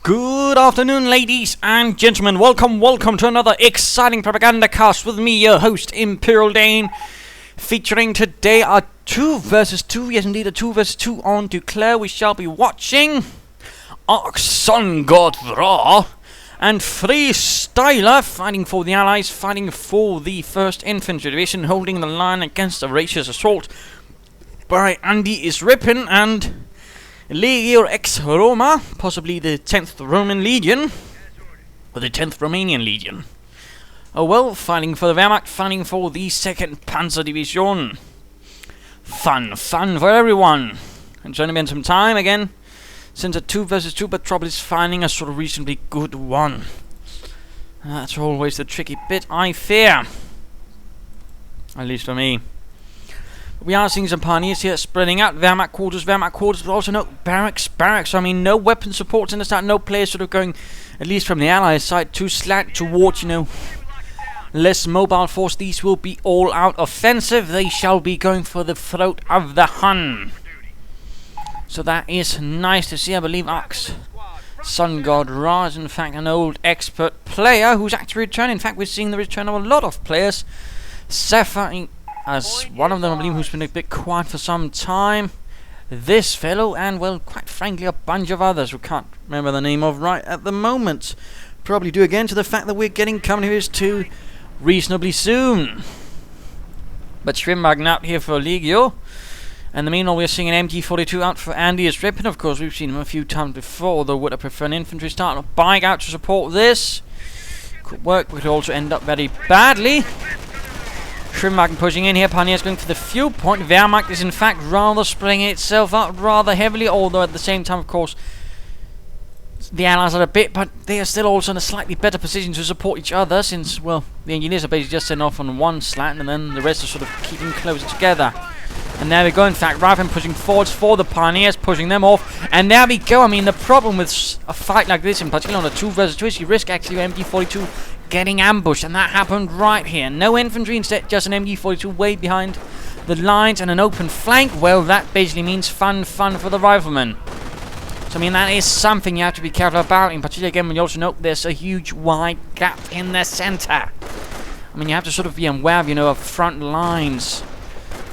Good afternoon, ladies and gentlemen. Welcome to another exciting Propagandacast with me, your host, Imperial Dane. Featuring today are 2 versus 2, yes indeed, a 2 versus 2 on Duclair. We shall be watching Sungodra and Freestyler fighting for the Allies, fighting for the 1st Infantry Division, holding the line against the Racist assault by Andyisrippin and LegioXroma, possibly the 10th Roman Legion, or the 10th Romanian Legion. Oh well, fighting for the Wehrmacht, fighting for the 2nd Panzer Division. Fun for everyone. And trying to spend some time again, since a 2 versus 2, but trouble is finding a sort of reasonably good one. That's always the tricky bit, I fear. At least for me. We are seeing some pioneers here spreading out. Wehrmacht quarters, but also no barracks. So, I mean, no weapon supports in the start, no players sort of going, at least from the Allies side, to slant towards, less mobile force. These will be all out offensive. They shall be going for the throat of the Hun. So that is nice to see. I believe Sungodra is in fact an old expert player who's actually returned. In fact, we're seeing the return of a lot of players. Sefa as one of them, I believe, who's been a bit quiet for some time. This fellow, and, well, quite frankly, a bunch of others who can't remember the name of right at the moment. Probably due again to the fact that we're getting companies to reasonably soon. But Schwimmwagen out here for Legio. And the meanwhile, we're seeing an MG42 out for Andyisrippin. Of course, we've seen him a few times before, although would I prefer an infantry start a bike out to support this. Could work, but could also end up very badly. Schwimmwagen pushing in here, pioneers going for the fuel point. Wehrmacht is in fact rather spreading itself out rather heavily, although at the same time, of course, the Allies are a bit, but they are still also in a slightly better position to support each other, since, well, the engineers are basically just sent off on one slant, and then the rest are sort of keeping closer together. And there we go, in fact, Riflemen pushing forwards for the pioneers, pushing them off, and there we go. I mean, the problem with a fight like this, in particular on a 2 versus 2, is you risk actually MG42 getting ambushed, and that happened right here. No infantry, instead just an MG42 way behind the lines and an open flank. Well, that basically means fun for the riflemen. So, I mean, that is something you have to be careful about, in particular, again, when you also note there's a huge wide gap in the center. I mean, you have to sort of be aware of, of front lines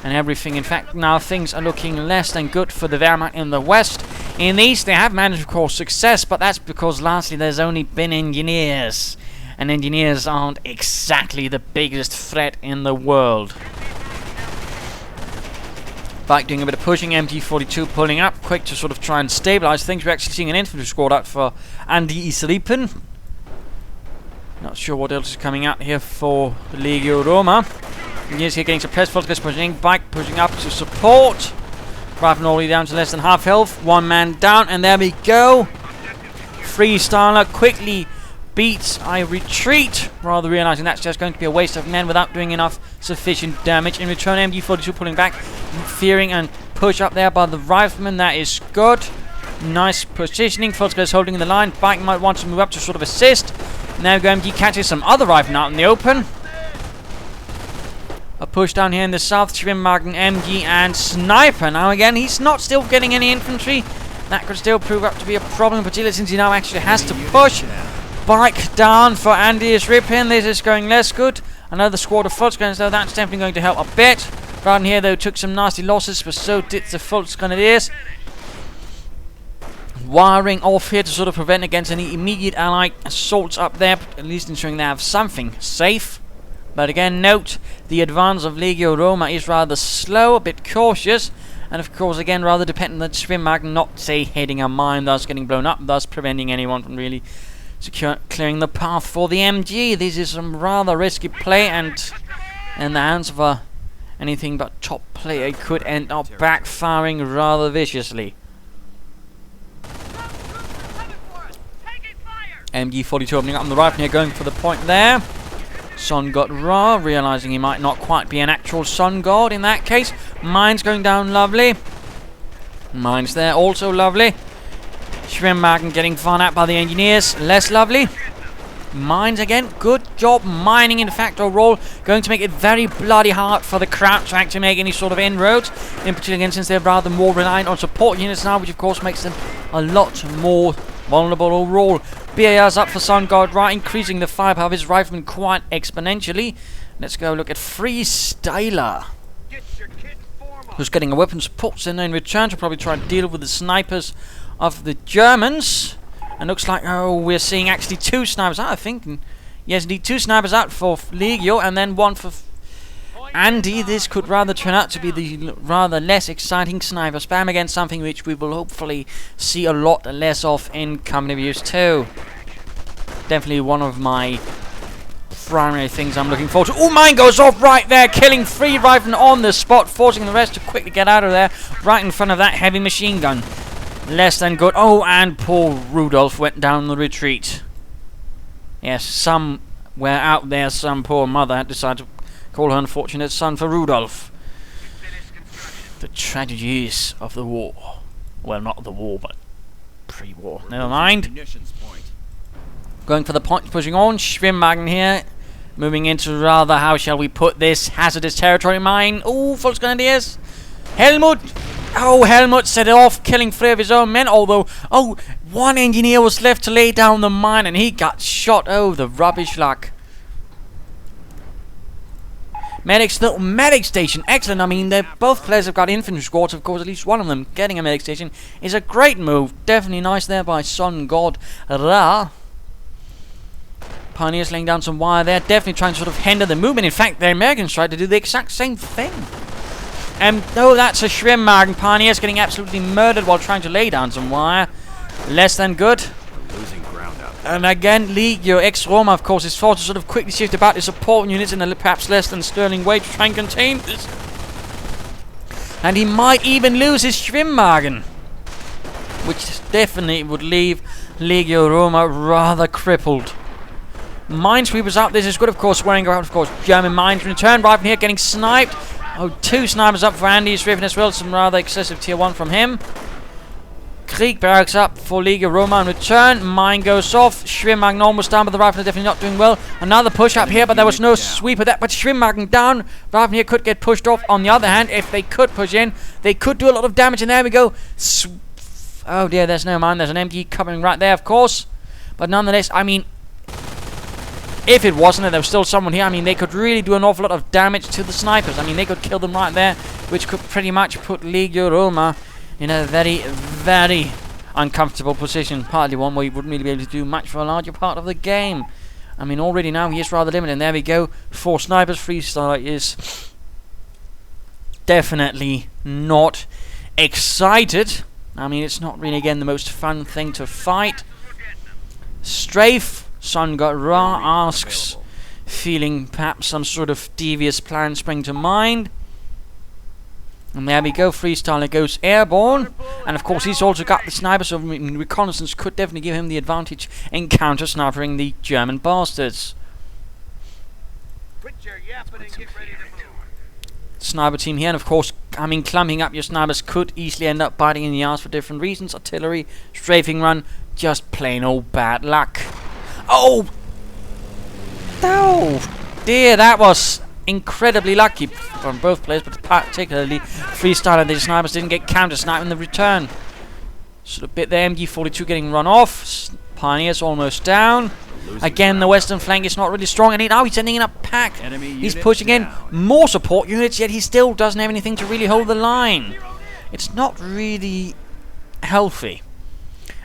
and everything. In fact, now things are looking less than good for the Wehrmacht in the west. In the east, they have managed, of course, success, but that's because lastly there's only been engineers. And engineers aren't exactly the biggest threat in the world. Bike doing a bit of pushing, MG42 pulling up quick to sort of try and stabilize things. We're actually seeing an infantry squad out for Andyisrippin. Not sure what else is coming out here for LegioXroma. Engineers here getting suppressed, Volkswagen pushing, bike pushing up to support. Rifleman all the way down to less than half health. One man down, and there we go. Freestyler quickly beats I retreat, rather realizing that's just going to be a waste of men without doing enough sufficient damage. In return, MG42 pulling back, fearing and push up there by the rifleman. That is good. Nice positioning. Volkswagen holding the line. Bike might want to move up to sort of assist. Now MG catches some other riflemen out in the open. A push down here in the south. Schwimmwagen, MG and Sniper. Now again, he's not still getting any infantry. That could still prove up to be a problem, particularly since he now actually has to push. Bike down for Andyisrippin. This is going less good. Another squad of Volkswagens, though, that's definitely going to help a bit. Right here, though, took some nasty losses, but so did the Volksgrenadiers. Wiring off here to sort of prevent against any immediate Allied assaults up there, at least ensuring they have something safe. But again, note, the advance of LegioXroma is rather slow, a bit cautious, and of course, again, rather dependent on Schwimmwagen not, say, hitting a mine, thus getting blown up, thus preventing anyone from really clearing the path for the MG. This is some rather risky play, and in the hands of anything but top player could end up backfiring rather viciously. MG42 opening up on the right here, going for the point there. Sungodra, realizing he might not quite be an actual sun god in that case. Mines going down, lovely. Mines there, also lovely. Schwimmwagen getting fun out by the engineers, less lovely. Mines again, good job mining, in fact, overall. Going to make it very bloody hard for the Kraut to actually make any sort of inroads. In particular, again, since they're rather more reliant on support units now, which of course makes them a lot more Vulnerable overall. BAR's up for Sungodra, increasing the firepower of his riflemen quite exponentially. Let's go look at Freestyler, who's getting a weapon support center in return to probably try and deal with the snipers of the Germans. And looks like, oh, we're seeing actually 2 snipers out, I think. And yes, indeed, 2 snipers out for Legio and then 1 for Andy. This could rather turn out to be the rather less exciting sniper spam against something which we will hopefully see a lot less of in coming reviews too. Definitely one of my primary things I'm looking forward to. Oh, mine goes off right there, killing 3 riflemen on the spot, forcing the rest to quickly get out of there, right in front of that heavy machine gun. Less than good. Oh, and poor Rudolph went down the retreat. Yes, somewhere out there, some poor mother had decided to call her unfortunate son for Rudolph. The tragedies of the war. Well, not the war, but pre-war. Never mind. Going for the point, pushing on. Schwimmwagen here. Moving into rather, how shall we put this, hazardous territory mine. Oh, Volksgrenadiers. Helmut. Oh, Helmut set it off, killing 3 of his own men. Although, oh, 1 engineer was left to lay down the mine and he got shot. Oh, the rubbish luck. Medics, little medic station, excellent. I mean, both players have got infantry squads, of course. At least one of them getting a medic station is a great move. Definitely nice there by Sungodra. Pioneers laying down some wire there, definitely trying to sort of hinder the movement. In fact, the Americans tried to do the exact same thing. Oh, that's a Schwimmwagen. Pioneers getting absolutely murdered while trying to lay down some wire. Less than good. And again, LegioXroma, of course, is forced to sort of quickly shift about his support units in a perhaps less than sterling way to try and contain this. And he might even lose his Schwimmwagen, which definitely would leave LegioXroma rather crippled. Minesweepers up. This is good, of course. Wearing out, of course. German mines return. Right from here, getting sniped. Oh, 2 snipers up for Andyisrippin as well. Some rather excessive tier 1 from him. Krieg barracks up for LegioXroma in return. Mine goes off. Schwimmwagen almost down, but the rifle definitely not doing well. Another push up here, but there was no sweep of that. But Schwimmwagen down. Rifle here could get pushed off. On the other hand, if they could push in, they could do a lot of damage. And there we go. Oh dear, there's no mine. There's an MG coming right there, of course. But nonetheless, I mean, if it wasn't, there was still someone here. I mean, they could really do an awful lot of damage to the snipers. I mean, they could kill them right there, which could pretty much put LegioXroma in a very, very uncomfortable position. Partly one where he wouldn't really be able to do much for a larger part of the game. I mean, already now he is rather limited. And there we go. 4 snipers. Freestyler is definitely not excited. I mean, it's not really, again, the most fun thing to fight. Strafe. Sungodra asks, feeling perhaps some sort of devious plan spring to mind. And there we go, Freestyler goes airborne. And of course he's also got the sniper, so reconnaissance could definitely give him the advantage in counter-snipering the German bastards. Sniper team here, and of course, I mean, clumping up your snipers could easily end up biting in the arse for different reasons. Artillery, strafing run, just plain old bad luck. Oh! Oh dear, that was incredibly lucky from both players, but particularly Freestyler and the snipers didn't get counter-sniped in the return. Sort of bit the MG42 getting run off. Pioneers almost down. Again, the western flank is not really strong, and now he's sending in a pack. He's pushing in more support units, yet he still doesn't have anything to really hold the line. It's not really healthy.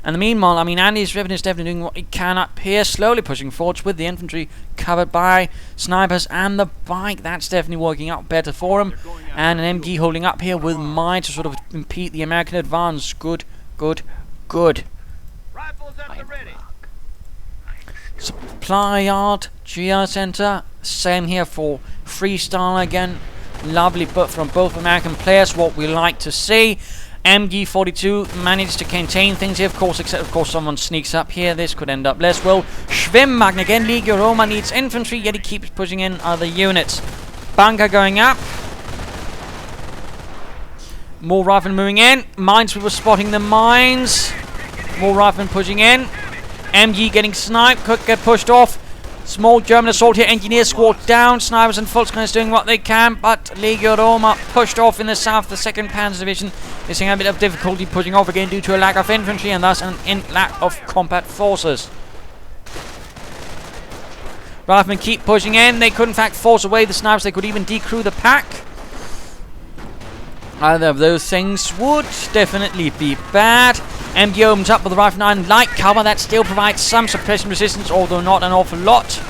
And meanwhile, I mean, Andyisrippin is definitely doing what he can up here, slowly pushing forwards with the infantry covered by snipers and the bike. That's definitely working out better for him. And an MG holding up here with mine to sort of impede the American advance. Good, good, good. Rifles at the ready. Supply yard, GR center. Same here for Freestyler again. Lovely but from both American players, what we like to see. MG42 managed to contain things here, of course, except of course someone sneaks up here. This could end up less well. Schwimmwagen again. LegioXroma needs infantry, yet he keeps pushing in other units. Bunker going up. More riflemen moving in. Minesweeper spotting the mines. More riflemen pushing in. MG getting sniped. Could get pushed off. Small German assault here. Engineer squad down. Snipers and Volksgunners doing what they can, but LegioXroma pushed off in the south. The 2nd Panzer Division is having a bit of difficulty pushing off again due to a lack of infantry and thus a lack of combat forces. Riflemen keep pushing in. They could in fact force away the snipers. They could even decrew the pack. Either of those things would definitely be bad. MD opens up with the rifle 9 light cover. That still provides some suppression resistance, although not an awful lot.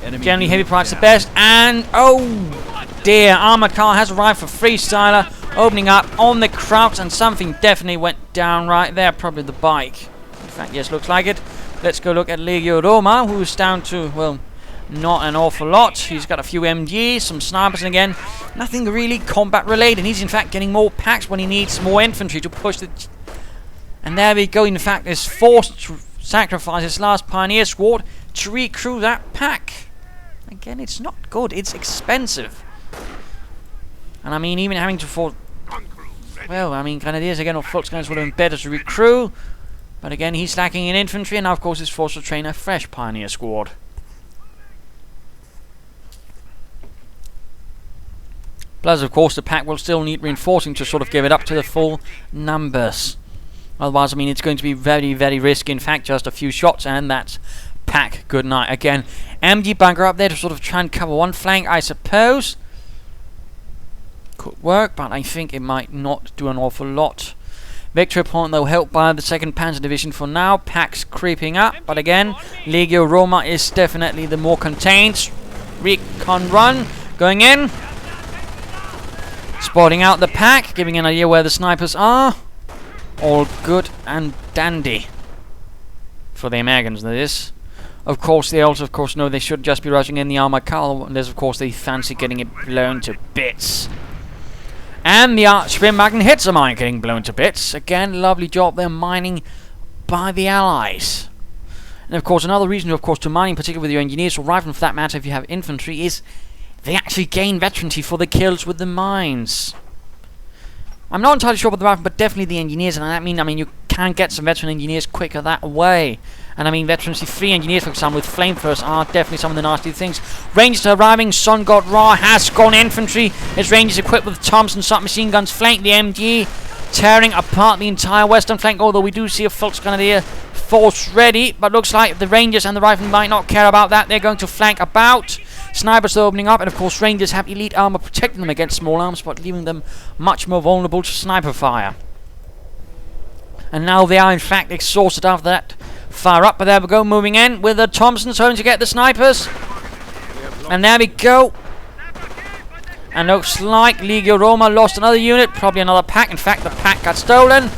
Generally heavy provides the best. And oh dear, armored car has arrived for Freestyler. Opening up on the crouch, and something definitely went down right there. Probably the bike. In fact, yes, looks like it. Let's go look at LegioXroma, who's down to, well, not an awful lot. He's got a few MGs, some snipers, and again, nothing really combat related. He's in fact getting more packs when he needs more infantry to push the... And there we go, in fact, is forced to sacrifice his last pioneer squad to recruit that pack. Again, it's not good, it's expensive. And I mean, even having to force... Well, I mean, Grenadiers again or Volksgunners would have been better to recruit. But again, he's lacking in infantry, and now of course he's forced to train a fresh pioneer squad. Plus, of course, the pack will still need reinforcing to sort of give it up to the full numbers. Otherwise, I mean, it's going to be very, very risky. In fact, just a few shots, and that's pack good night. Again, MG bunker up there to sort of try and cover one flank, I suppose. Could work, but I think it might not do an awful lot. Victory point, though, helped by the 2nd Panzer Division for now. Packs creeping up, but again, LegioXroma is definitely the more contained. Recon run going in. Spotting out the pack, giving an idea where the snipers are. All good and dandy. For the Americans, that is. Of course, they also, of course, know they should just be rushing in the armored car, unless, of course, they fancy getting it blown to bits. And the Archspinmagen hits a mine getting blown to bits. Again, lovely job there mining by the Allies. And of course, another reason, of course, to mining, particularly with your engineers or riflemen for that matter, if you have infantry, is they actually gain veterancy for the kills with the mines. I'm not entirely sure about the riflemen, but definitely the engineers, and I mean you can get some veteran engineers quicker that way. And I mean, veterancy 3 engineers, for example, with flamethrowers are definitely some of the nasty things. Rangers arriving. Sungodra has gone infantry. His Rangers equipped with Thompson submachine guns flank the MG, tearing apart the entire western flank. Although we do see a Volksgrenadier force ready, but looks like the Rangers and the riflemen might not care about that. They're going to flank about. Snipers are opening up, and of course Rangers have elite armor protecting them against small arms, but leaving them much more vulnerable to sniper fire. And now they are in fact exhausted after that fire up, but there we go, moving in with the Thompsons, hoping to get the snipers. And there we go. And looks like LegioXroma lost another unit, probably another pack. In fact, the pack got stolen.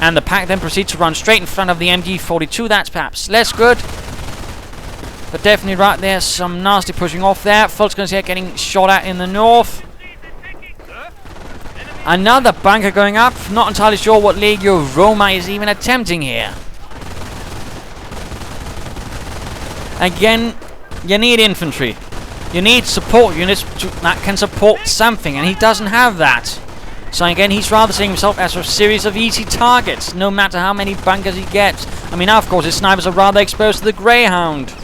And the pack then proceeds to run straight in front of the MG42. That's perhaps less good. But definitely right there, some nasty pushing off there. Volksgunners here getting shot at in the north. Another bunker going up. Not entirely sure what LegioXroma is even attempting here. Again, you need infantry. You need support units that can support something, and he doesn't have that. So again, he's rather seeing himself as a series of easy targets, no matter how many bunkers he gets. I mean, now, of course, his snipers are rather exposed to the Greyhound.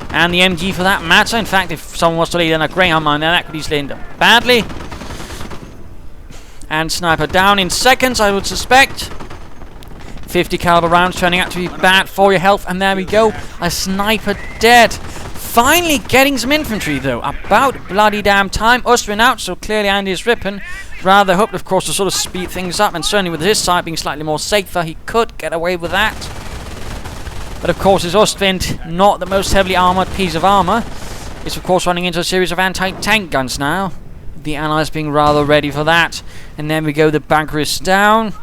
And the MG for that matter. In fact, if someone was to lay down a Greyhound mine there, that could easily end up badly. And sniper down in seconds, I would suspect. 50 caliber rounds turning out to be bad for your health. And there we go, a sniper dead. Finally getting some infantry, though. About bloody damn time. Ostrin out, so clearly Andyisrippin rather hoped, of course, to sort of speed things up. And certainly with his side being slightly more safer, he could get away with that. But of course, his Ostwind, not the most heavily armoured piece of armour, is of course running into a series of anti-tank guns now. The Allies being rather ready for that. And then we go, the bunker is down.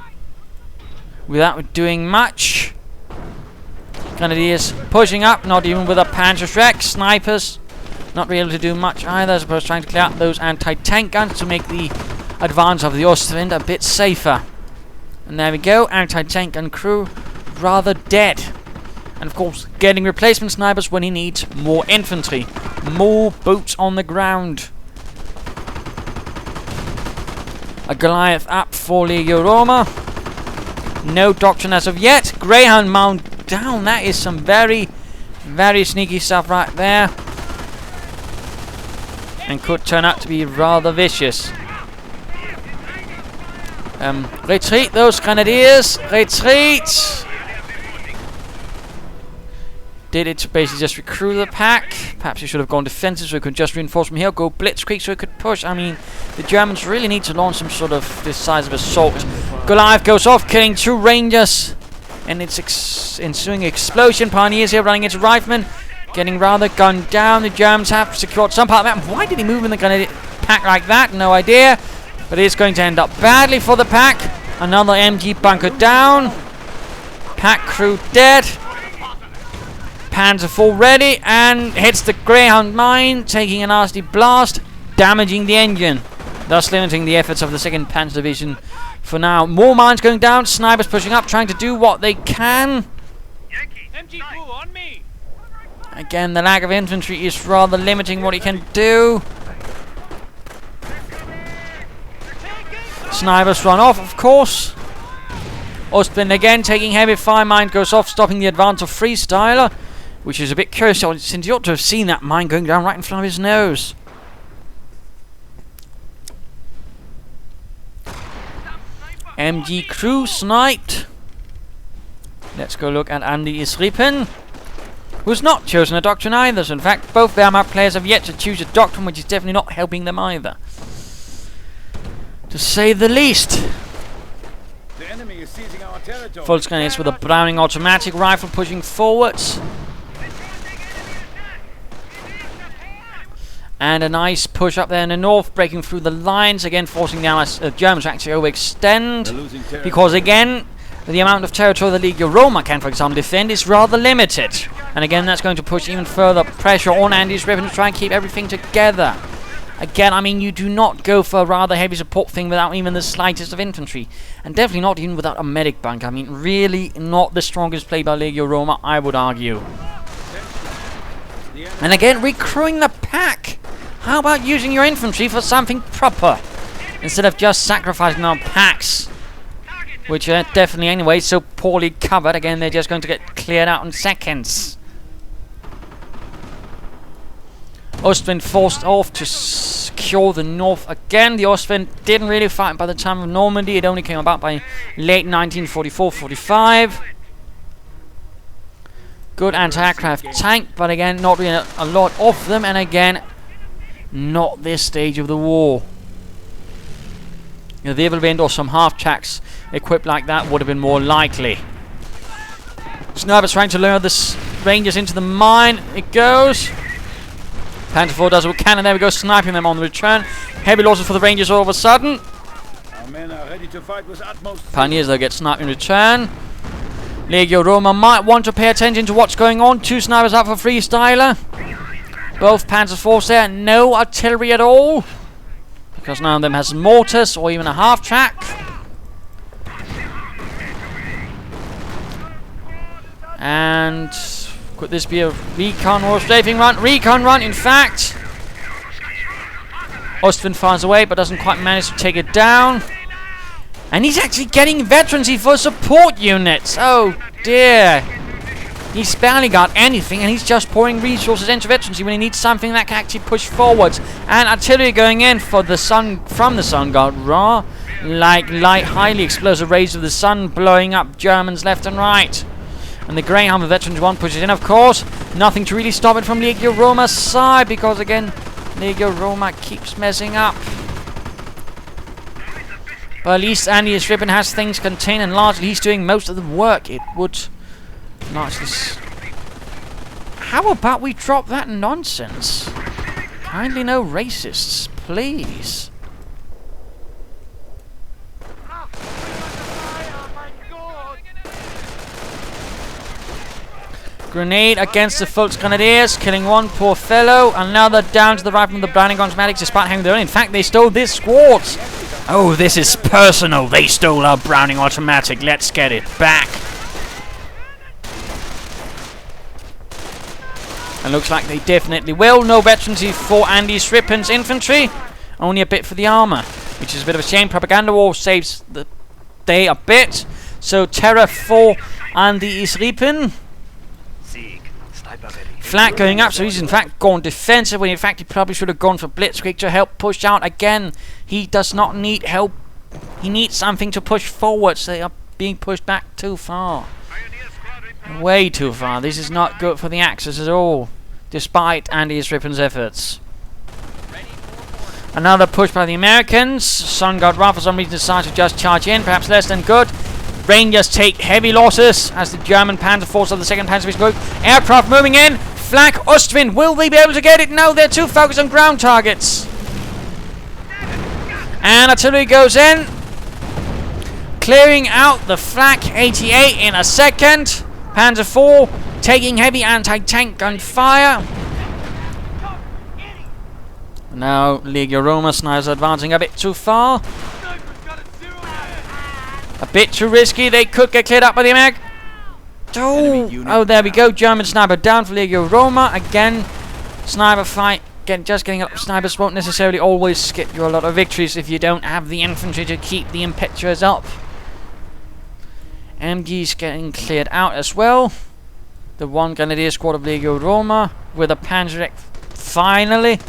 Without doing much. Grenadiers pushing up, not even with a Panzerschreck. Snipers, not really able to do much either, as opposed to trying to clear out those anti-tank guns to make the advance of the Ostwind a bit safer. And there we go, anti-tank gun crew rather dead. And of course, getting replacement snipers when he needs more infantry. More boots on the ground. A Goliath up for LegioXroma. No doctrine as of yet. Greyhound mount down. That is some very, Very sneaky stuff right there. And could turn out to be rather vicious. Retreat those grenadiers! Retreat! Did it to basically just recruit the pack. Perhaps he should have gone defensive so he could just reinforce from here. Go blitzkrieg so he could push. I mean, the Germans really need to launch some sort of decisive assault. Goliath goes off, killing 2 Rangers. And its ensuing explosion. Pioneers here running into Riflemen. Getting rather gunned down. The Germans have secured some part of that. Why did he move in the grenadier pack like that? No idea. But it's going to end up badly for the pack. Another MG bunker down. Pack crew dead. Panzer full ready and hits the Greyhound mine, taking a nasty blast, damaging the engine, thus limiting the efforts of the 2nd Panzer Division for now. More mines going down, snipers pushing up, trying to do what they can. Again, the lack of infantry is rather limiting what he can do. Snipers run off, of course. Ostwind again taking heavy fire, mine goes off, stopping the advance of Freestyler. Which is a bit curious, since he ought to have seen that mine going down right in front of his nose. MG crew sniped. Let's go look at Andyisrippin, who's not chosen a doctrine either. So in fact, both Wehrmacht players have yet to choose a doctrine, which is definitely not helping them either, to say the least. The enemy is seizing our territory. Volksgrenadiers with a Browning automatic rifle pushing forwards. And a nice push up there in the north, breaking through the lines, again forcing the Allies, Germans to actually overextend. Because again, the amount of territory the LegioXroma can, for example, defend is rather limited. And again, that's going to push even further pressure on Andyisrippin to try and keep everything together. Again, I mean, you do not go for a rather heavy support thing without even the slightest of infantry. And definitely not even without a medic bunker. I mean, really not the strongest play by LegioXroma, I would argue. And again, recruiting the pack. How about using your infantry for something proper, instead of just sacrificing our packs, which are definitely anyway so poorly covered. Again, they're just going to get cleared out in seconds. Ostwind forced off to secure the north again. The Ostwind didn't really fight by the time of Normandy. It only came about by late 1944-45. Good anti-aircraft tank, but again, not really a lot of them. And again, not this stage of the war. You know, the Wind or some half-tracks equipped like that would have been more likely. Snipers trying to lure the Rangers into the mine. It goes. Panther 4 does what it can, and there we go, sniping them on the return. Heavy losses for the Rangers all of a sudden. Our men are ready to fight with utmost. Pioneers, though, get sniped in return. LegioXroma might want to pay attention to what's going on. 2 snipers up for Freestyler. Both Panzer Force there, no artillery at all, because none of them has mortars or even a half-track. And could this be a recon or a strafing run? Recon run, in fact. Ostwind fires away, but doesn't quite manage to take it down. And he's actually getting veterancy for support units. Oh dear. He's barely got anything, and he's just pouring resources into veterancy when he needs something that can actually push forwards. And artillery going in for the sun from the Sungodra, like light, highly explosive rays of the sun blowing up Germans left and right. And the Greyhound, the Veterans 1, pushes in, of course. Nothing to really stop it from LegioXroma's side, because again, LegioXroma keeps messing up. But at least Andyisrippin has things contained, and largely he's doing most of the work. It would largely... How about we drop that nonsense? Kindly no racists, please. Grenade against the Volksgrenadiers, killing one poor fellow. Another down to the right from the Browning automatics, despite having their own. In fact, they stole this squad's. Oh, this is personal. They stole our Browning automatic. Let's get it back. And looks like they definitely will. No veterancy for Andyisrippin's infantry. Only a bit for the armor, which is a bit of a shame. Propaganda war saves the day a bit. So terror for Andyisrippin. Flak going up, so he's in fact gone defensive, when in fact he probably should have gone for Blitzkrieg to help push out again. He does not need help. He needs something to push forward, so they are being pushed back too far. Way too far. This is not good for the Axis at all, despite Andyisrippin's efforts. Another push by the Americans. Sungodra for some reason decides to just charge in, perhaps less than good. Rangers take heavy losses as the German Panzer force of the 2nd Panzer Division group. Aircraft moving in. Flak Ostwind. Will they be able to get it? No, they're too focused on ground targets. And artillery goes in, clearing out the Flak 88 in a second. Panzer IV taking heavy anti-tank gunfire. Now LegioXroma snipers advancing a bit too far. A bit too risky. They could get cleared up by the American. Oh, there we go. German sniper down for LegioXroma. Again, sniper fight. Just getting up snipers won't necessarily always skip you a lot of victories if you don't have the infantry to keep the impetuous up. MG's getting cleared out as well. The 1 Grenadier squad of LegioXroma with a Panzer finally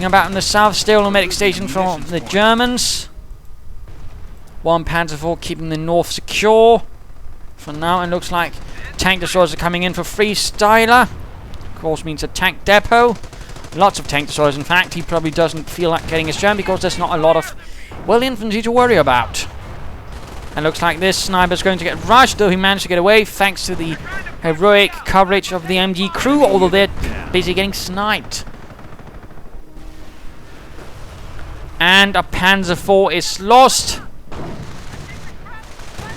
about in the south. Still a medic station from the Germans. 1 Panzer IV keeping the north secure for now, and looks like tank destroyers are coming in for Freestyler. Of course means a tank depot. Lots of tank destroyers, in fact. He probably doesn't feel like getting his turn because there's not a lot of, well, infantry to worry about. And looks like this sniper's going to get rushed, though he managed to get away thanks to the heroic coverage of the MG crew, although they're busy getting sniped. And a Panzer IV is lost.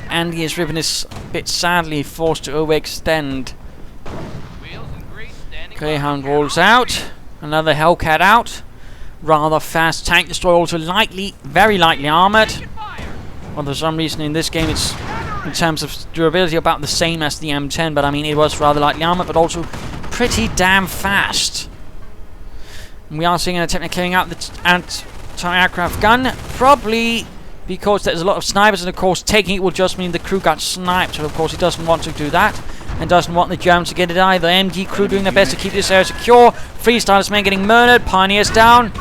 Andyisrippin is a bit sadly forced to overextend. Greyhound rolls out. Another Hellcat out. Rather fast tank destroyer, also very lightly armored. Well, for some reason in this game it's, in terms of durability, about the same as the M10, but I mean it was rather lightly armored, but also pretty damn fast. And we are seeing an attempt at clearing out the anti-aircraft gun, probably because there's a lot of snipers, and of course taking it will just mean the crew got sniped, so of course he doesn't want to do that, and doesn't want the Germans to get it either. MG crew doing their best to keep this area secure. Freestyler's men getting murdered, Pioneers down.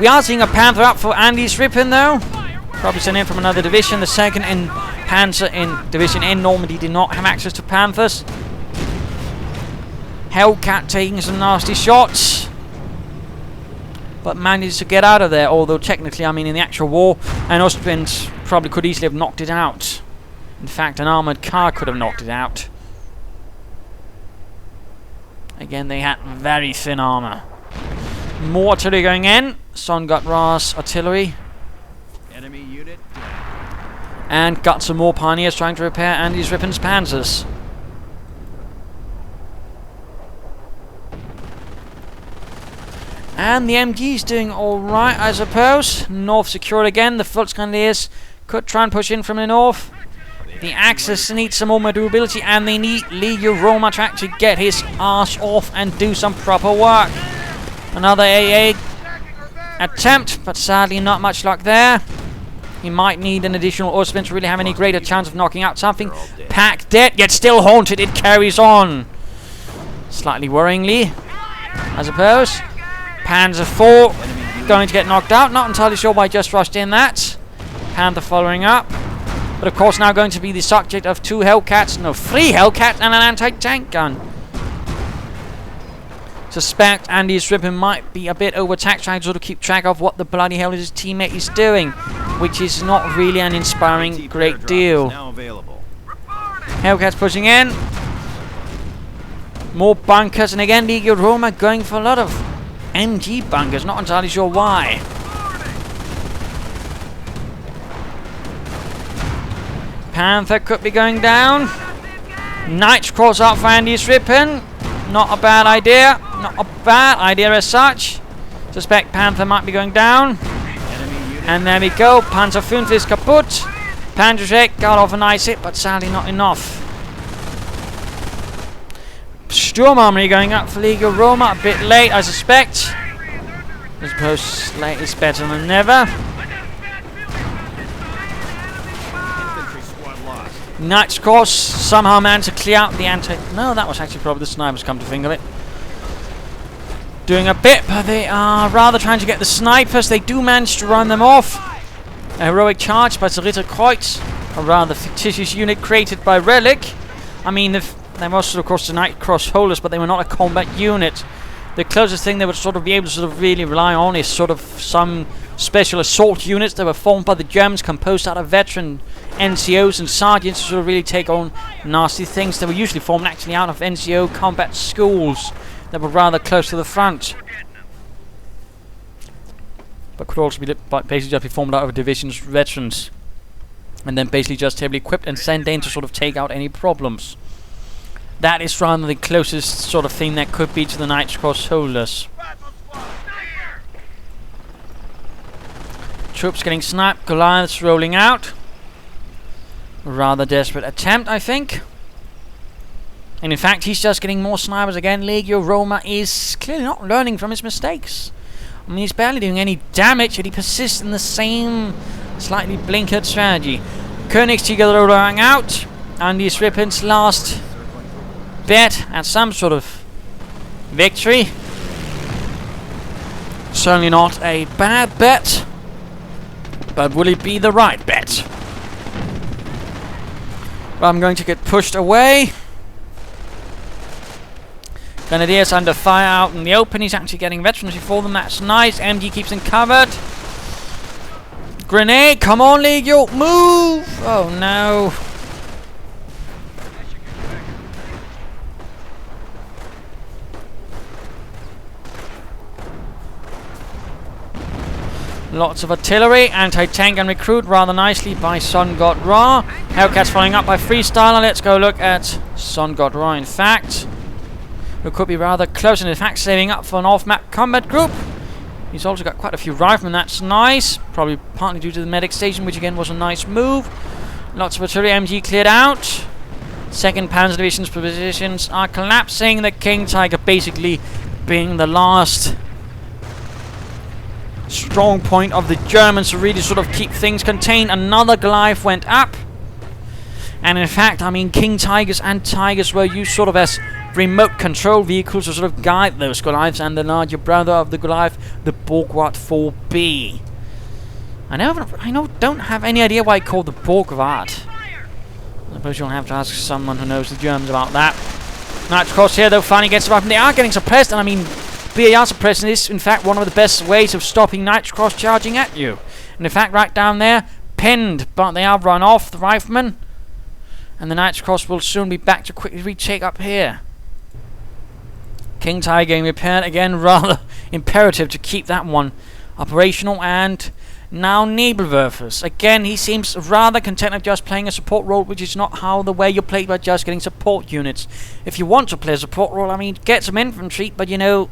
We are seeing a Panther up for Andyisrippin though. Probably sent in from another division. The 2nd in Panzer in Division in Normandy did not have access to Panthers. Hellcat taking some nasty shots, but managed to get out of there, although technically, I mean, in the actual war, an Austrian probably could easily have knocked it out. In fact, an armoured car could have knocked it out. Again, they had very thin armour. More artillery going in. Sungodra's artillery. Enemy unit. And got some more Pioneers trying to repair Andyisrippin's Panzers. And the MG's doing alright, I suppose. North secured again. The Volksgrenadiers could try and push in from the north. The Axis needs some more maneuverability, and they need LegioXroma to actually get his arse off and do some proper work. Another AA attempt, but sadly not much luck there. He might need an additional Ostwind to really have any greater chance of knocking out something. Pack dead, yet still haunted. It carries on. Slightly worryingly, I suppose. Panzer IV going to get knocked out. Not entirely sure why I just rushed in that. Panther following up. But of course now going to be the subject of 2 Hellcats. No, 3 Hellcats and an anti-tank gun. Suspect Andyisrippin might be a bit overtaxed, trying to sort of keep track of what the bloody hell his teammate is doing, which is not really an inspiring great deal. Hellcats pushing in. More bunkers, and again LegioXroma going for a lot of MG bunkers. Not entirely sure why. Panther could be going down. Knights cross out for Andyisrippin. Not a bad idea. Not a bad idea as such. Suspect Panther might be going down. And there we go. Panzer V is kaput. Panzer got off a nice hit, but sadly not enough. Sturm Armory going up for LegioXroma. A bit late, I suspect. I suppose late is better than never. Knight's Cross somehow managed to clear out the anti... No, that was actually probably the snipers, come to think of it. Doing a bit, but they are rather trying to get the snipers. They do manage to run them off. A heroic charge by the Ritterkreuz, a rather fictitious unit created by Relic. I mean, they were of course the Night Cross holders, but they were not a combat unit. The closest thing they would sort of be able to sort of really rely on is sort of some special assault units that were formed by the Germans, composed out of veteran NCOs and sergeants to sort of really take on nasty things. They were usually formed actually out of NCO combat schools that were rather close to the front, but could also be basically just be formed out of divisions veterans, and then basically just heavily equipped and sent in to sort of take out any problems. That is rather the closest sort of thing that could be to the Knight's Cross holders. Troops getting sniped, Goliaths rolling out. A rather desperate attempt, I think. And in fact, he's just getting more snipers again. LegioXroma is clearly not learning from his mistakes. I mean, he's barely doing any damage, and he persists in the same slightly blinkered strategy. Königstiger rolling out. Andyisrippin's last bet at some sort of victory. Certainly not a bad bet, but will it be the right bet? Well, I'm going to get pushed away. Grenadiers under fire out in the open. He's actually getting veterans before them. That's nice. MG keeps him covered. Grenade, come on, Legio, move! Oh no. Lots of artillery, anti-tank and recruit rather nicely by Sungodra. Hellcat's following up by Freestyler. Let's go look at Sungodra, in fact, who could be rather close, and in fact saving up for an off-map combat group. He's also got quite a few riflemen, that's nice. Probably partly due to the medic station, which again was a nice move. Lots of artillery, MG cleared out. Second Panzer Division's positions are collapsing. The King Tiger basically being the last strong point of the Germans to really sort of keep things contained. Another Goliath went up, and in fact, I mean, King Tigers and Tigers were used sort of as remote control vehicles to sort of guide those Goliaths and the larger brother of the Goliath, the Borgward 4B. I don't have any idea why it's called the Borgward. I suppose you'll have to ask someone who knows the Germans about that. Knight's Cross here though finally gets up, and they are getting suppressed, and I mean, BAR suppression is in fact one of the best ways of stopping Knight's Cross charging at you. And in fact, right down there, pinned, but they are run off, the riflemen. And the Knight's Cross will soon be back to quickly retake up here. King Tiger getting repaired again, rather imperative to keep that one operational. And now Nebelwerfers. Again, he seems rather content of just playing a support role, which is not how the way you play by just getting support units. If you want to play a support role, I mean, get some infantry, but you know,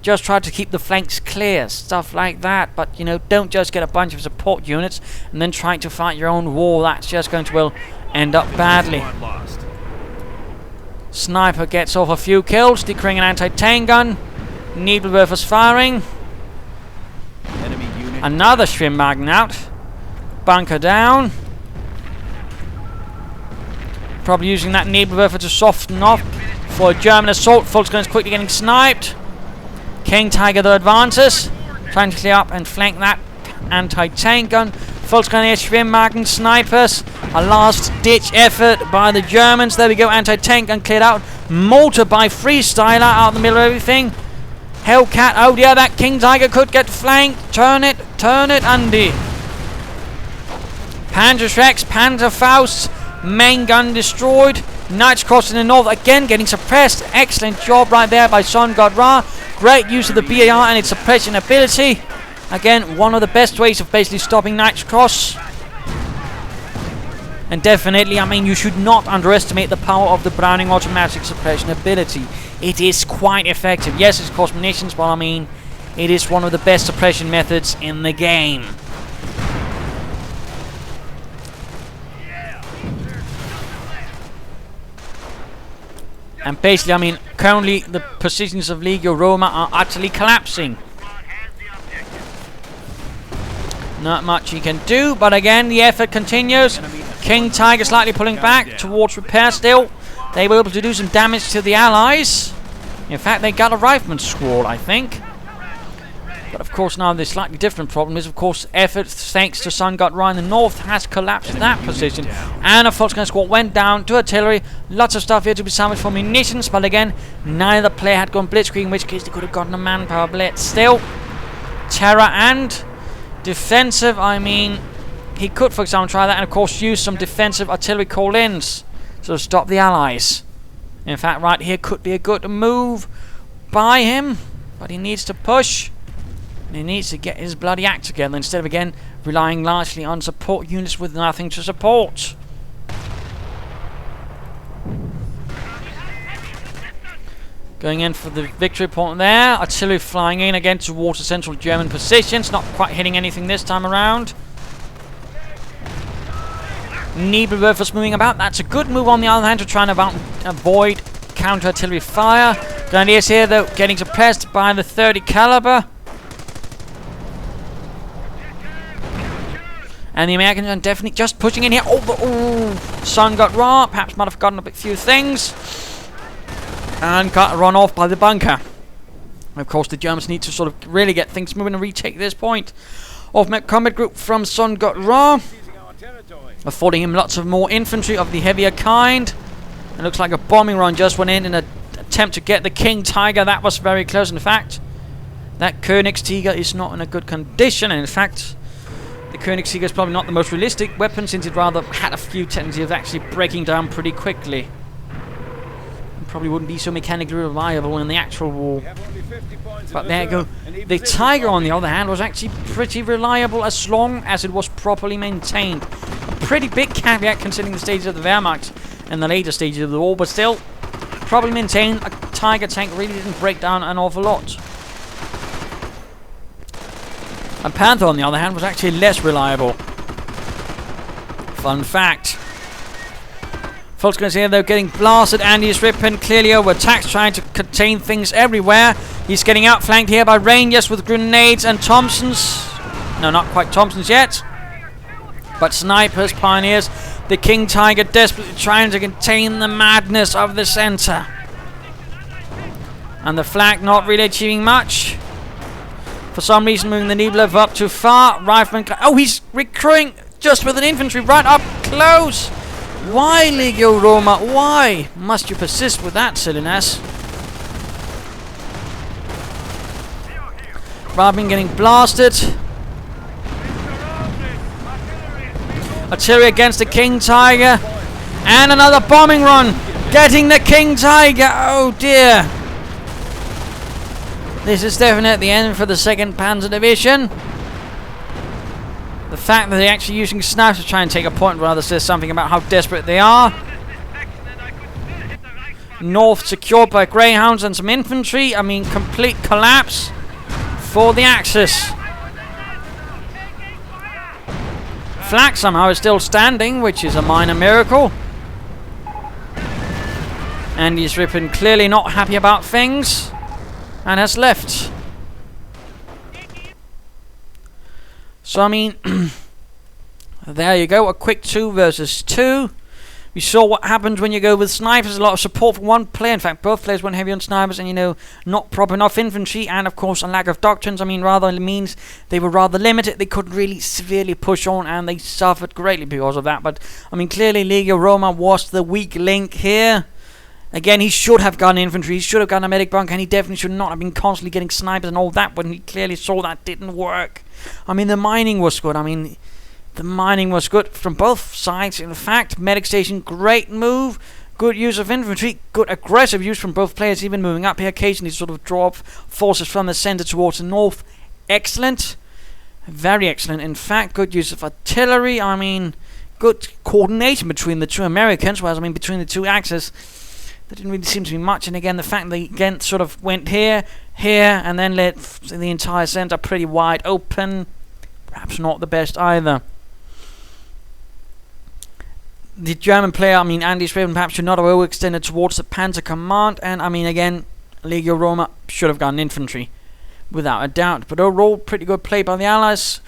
just try to keep the flanks clear, stuff like that. But you know, don't just get a bunch of support units and then try to fight your own war. That's just going to, well, end up badly. Sniper gets off a few kills, decreeing an anti-tank gun. Nebelwerfers firing. Enemy unit. Another Schwimmwagen out. Bunker down. Probably using that Nebelwerfer to soften up for a German assault. Volksgun's quickly getting sniped. King Tiger though advances, trying to clear up and flank that anti-tank gun. Volksgun Schwimmwagen snipers. A last-ditch effort by the Germans. There we go, anti-tank gun cleared out. Mortar by Freestyler out in the middle of everything. Hellcat, oh yeah, that King Tiger could get flanked. Turn it, Andy. Panzerschrecks, Panzerfaust, main gun destroyed. Knight's Cross in the north again getting suppressed. Excellent job right there by Sungodra. Great use of the BAR and its suppression ability. Again, one of the best ways of basically stopping Knight's Cross. And definitely, I mean, you should not underestimate the power of the Browning automatic suppression ability. It is quite effective. Yes, it's cost munitions, but I mean, it is one of the best suppression methods in the game. And basically, I mean, currently the positions of LegioXroma are utterly collapsing. Not much he can do, but again, the effort continues. King Tiger slightly pulling back towards repair still. They were able to do some damage to the Allies. In fact, they got a rifleman squad, I think. But of course now the slightly different problem is, of course, effort thanks to Sungodra in the north has collapsed that position. And a Volkswagen squad went down to artillery. Lots of stuff here to be salvaged for munitions. But again, neither player had gone blitzkrieg, in which case they could have gotten a manpower blitz. Still, terror and defensive, I mean, he could, for example, try that and, of course, use some defensive artillery call-ins to stop the Allies. In fact, right here could be a good move by him, but he needs to push. And he needs to get his bloody act together instead of, again, relying largely on support units with nothing to support. Going in for the victory point there. Artillery flying in again towards the central German positions. Not quite hitting anything this time around. Nebelwerfer's moving about. That's a good move on the other hand to try and avoid counter-artillery fire. Grenadiers here, though, getting suppressed by the 30 caliber. And the Americans are definitely just pushing in here. Sungodra perhaps might have forgotten a few things. And got run off by the bunker. Of course, the Germans need to sort of really get things moving and retake this point. Off-map combat group from Sungodra, affording him lots of more infantry of the heavier kind. It looks like a bombing run just went in an attempt to get the King Tiger. That was very close, in fact. That Königstiger is not in a good condition, and in fact, the Königstiger is probably not the most realistic weapon, since it rather had a few tendencies of actually breaking down pretty quickly. It probably wouldn't be so mechanically reliable in the actual war. But there you go. The Tiger, on the other hand, was actually pretty reliable as long as it was properly maintained. A pretty big caveat considering the stages of the Wehrmacht and the later stages of the war, but still, properly maintained. A Tiger tank really didn't break down an awful lot. And Panther, on the other hand, was actually less reliable. Fun fact. Volkswagen here, though, getting blasted. Andyisrippin clearly over-attacked, trying to contain things everywhere. He's getting outflanked here by Rangers with grenades and Thompsons. No, not quite Thompsons yet. But snipers, pioneers. The King Tiger desperately trying to contain the madness of the center. And the flak not really achieving much. For some reason, moving the Nebelwerfer up too far. Rifleman. Oh, he's recruiting just with an infantry right up close. Why, LegioXroma? Why must you persist with that silliness? Rabin getting blasted. Artillery against the King Tiger. And another bombing run. Getting the King Tiger. Oh dear. This is definitely the end for the 2nd Panzer Division. The fact that they're actually using snipers to try and take a point rather says something about how desperate they are. North secured by Greyhounds and some infantry. I mean, complete collapse for the Axis. Flak somehow is still standing, which is a minor miracle. Andyisrippin clearly not happy about things and has left. So, I mean, there you go, a quick 2 versus 2. We saw what happens when you go with snipers. A lot of support from one player. In fact, both players went heavy on snipers and, you know, not proper enough infantry. And, of course, a lack of doctrines. I mean, rather means they were rather limited. They couldn't really severely push on and they suffered greatly because of that. But, I mean, clearly LegioXroma was the weak link here. Again, he should have gotten infantry. He should have gotten a medic bunker. And he definitely should not have been constantly getting snipers and all that when he clearly saw that didn't work. I mean, the mining was good. I mean, the mining was good from both sides. In fact, medic station, great move. Good use of infantry. Good aggressive use from both players, even moving up here. Occasionally sort of draw up forces from the center towards the north. Excellent. Very excellent. In fact, good use of artillery. I mean, good coordination between the two Americans. Whereas, I mean, between the two axes, there didn't really seem to be much. And again, the fact they again sort of went here, and then let the entire center pretty wide open. Perhaps not the best either. The German player, I mean, Andyisrippin, perhaps should not have overextended towards the Panzer command. And, I mean, again, LegioXroma should have gotten infantry, without a doubt. But overall, pretty good play by the Allies.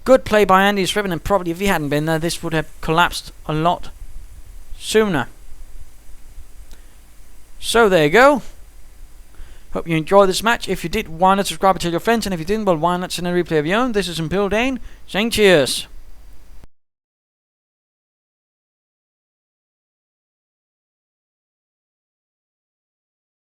Good play by Andyisrippin, and probably if he hadn't been there, this would have collapsed a lot sooner. So there you go. Hope you enjoyed this match. If you did, why not subscribe and tell your friends, and if you didn't, well, why not send a replay of your own. This is Impildane saying cheers.